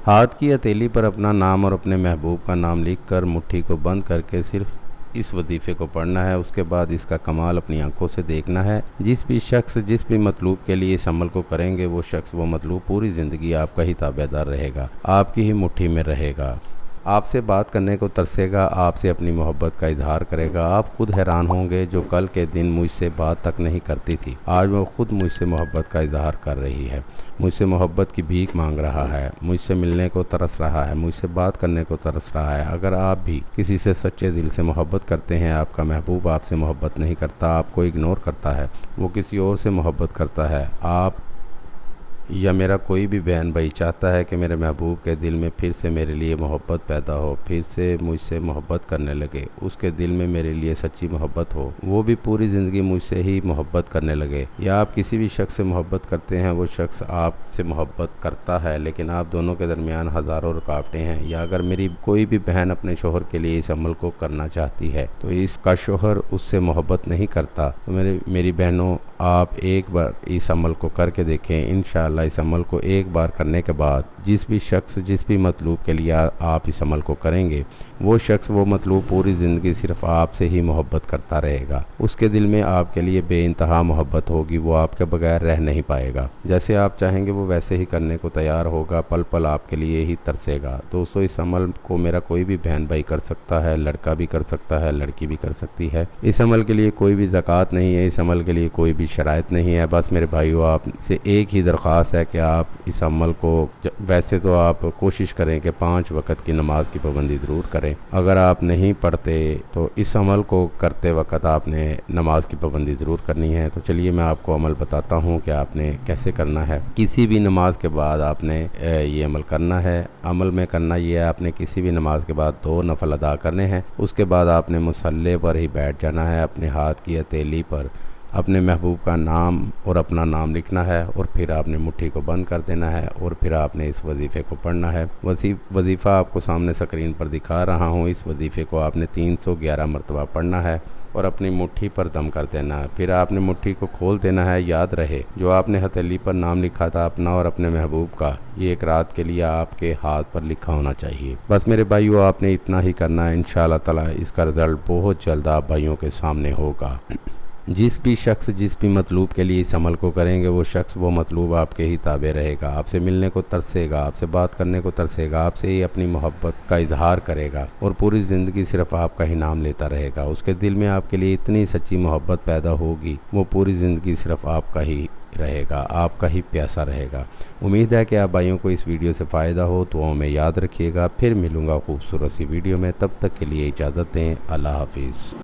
ہاتھ کی ہتھیلی پر اپنا نام اور اپنے محبوب کا نام لکھ کر مٹھی کو بند کر کے صرف اس وظیفے کو پڑھنا ہے۔ اس کے بعد اس کا کمال اپنی آنکھوں سے دیکھنا ہے۔ جس بھی شخص جس بھی مطلوب کے لیے اس عمل کو کریں گے وہ شخص وہ مطلوب پوری زندگی آپ کا ہی تابع دار رہے گا، آپ کی ہی مٹھی میں رہے گا، آپ سے بات کرنے کو ترسے گا، آپ سے اپنی محبت کا اظہار کرے گا۔ آپ خود حیران ہوں گے، جو کل کے دن مجھ سے بات تک نہیں کرتی تھی، آج وہ خود مجھ سے محبت کا اظہار کر رہی ہے، مجھ سے محبت کی بھیک مانگ رہا ہے، مجھ سے ملنے کو ترس رہا ہے، مجھ سے بات کرنے کو ترس رہا ہے۔ اگر آپ بھی کسی سے سچے دل سے محبت کرتے ہیں، آپ کا محبوب آپ سے محبت نہیں کرتا، آپ کو اگنور کرتا ہے، وہ کسی اور سے محبت کرتا ہے، آپ یا میرا کوئی بھی بہن بھائی چاہتا ہے کہ میرے محبوب کے دل میں پھر سے میرے لیے محبت پیدا ہو، پھر سے مجھ سے محبت کرنے لگے، اس کے دل میں میرے لیے سچی محبت ہو، وہ بھی پوری زندگی مجھ سے ہی محبت کرنے لگے، یا آپ کسی بھی شخص سے محبت کرتے ہیں، وہ شخص آپ سے محبت کرتا ہے لیکن آپ دونوں کے درمیان ہزاروں رکاوٹیں ہیں، یا اگر میری کوئی بھی بہن اپنے شوہر کے لیے اس عمل کو کرنا چاہتی ہے تو اس کا شوہر اس سے محبت نہیں کرتا، تو میری بہنوں، آپ ایک بار اس عمل کو کر کے دیکھیں۔ انشاءاللہ اس عمل کو ایک بار کرنے کے بعد جس بھی شخص جس بھی مطلوب کے لیے آپ اس عمل کو کریں گے وہ شخص وہ مطلوب پوری زندگی صرف آپ سے ہی محبت کرتا رہے گا، اس کے دل میں آپ کے لیے بے انتہا محبت ہوگی، وہ آپ کے بغیر رہ نہیں پائے گا، جیسے آپ چاہیں گے وہ ویسے ہی کرنے کو تیار ہوگا، پل پل آپ کے لیے ہی ترسے گا۔ دوستو، اس عمل کو میرا کوئی بھی بہن بھائی کر سکتا ہے، لڑکا بھی کر سکتا ہے، لڑکی بھی کر سکتی ہے۔ اس عمل کے لیے کوئی بھی زکوٰۃ نہیں ہے، اس عمل کے لیے کوئی بھی شرائط نہیں ہے، بس میرے بھائیو آپ سے ایک ہی درخواست ہے کہ آپ اس عمل کو ویسے تو آپ کوشش کریں کہ 5 وقت کی نماز کی پابندی ضرور کریں، اگر آپ نہیں پڑھتے تو اس عمل کو کرتے وقت آپ نے نماز کی پابندی ضرور کرنی ہے۔ تو چلیے میں آپ کو عمل بتاتا ہوں کہ آپ نے کیسے کرنا ہے۔ کسی بھی نماز کے بعد آپ نے یہ عمل کرنا ہے۔ عمل میں کرنا یہ ہے، آپ نے کسی بھی نماز کے بعد 2 نفل ادا کرنے ہیں، اس کے بعد آپ نے مصلی پر ہی بیٹھ جانا ہے، اپنے ہاتھ کی ہتھیلی پر اپنے محبوب کا نام اور اپنا نام لکھنا ہے، اور پھر آپ نے مٹھی کو بند کر دینا ہے، اور پھر آپ نے اس وظیفے کو پڑھنا ہے۔ وظیفہ آپ کو سامنے اسکرین پر دکھا رہا ہوں، اس وظیفے کو آپ نے 311 مرتبہ پڑھنا ہے اور اپنی مٹھی پر دم کر دینا ہے۔ پھر آپ نے مٹھی کو کھول دینا ہے۔ یاد رہے، جو آپ نے ہتھیلی پر نام لکھا تھا اپنا اور اپنے محبوب کا، یہ ایک رات کے لیے آپ کے ہاتھ پر لکھا ہونا چاہیے۔ بس میرے بھائیو، آپ نے اتنا ہی کرنا ہے، انشاءاللہ تعالی اس کا رزلٹ بہت جلد آپ بھائیوں کے سامنے ہوگا۔ جس بھی شخص جس بھی مطلوب کے لیے اس عمل کو کریں گے وہ شخص وہ مطلوب آپ کے ہی تابع رہے گا، آپ سے ملنے کو ترسے گا، آپ سے بات کرنے کو ترسے گا، آپ سے ہی اپنی محبت کا اظہار کرے گا، اور پوری زندگی صرف آپ کا ہی نام لیتا رہے گا۔ اس کے دل میں آپ کے لیے اتنی سچی محبت پیدا ہوگی، وہ پوری زندگی صرف آپ کا ہی رہے گا، آپ کا ہی پیاسا رہے گا۔ امید ہے کہ آپ بھائیوں کو اس ویڈیو سے فائدہ ہو، دعاؤں میں یاد رکھیے گا۔ پھر ملوں گا خوبصورت سی ویڈیو میں، تب تک کے لیے اجازت دیں۔ اللہ حافظ۔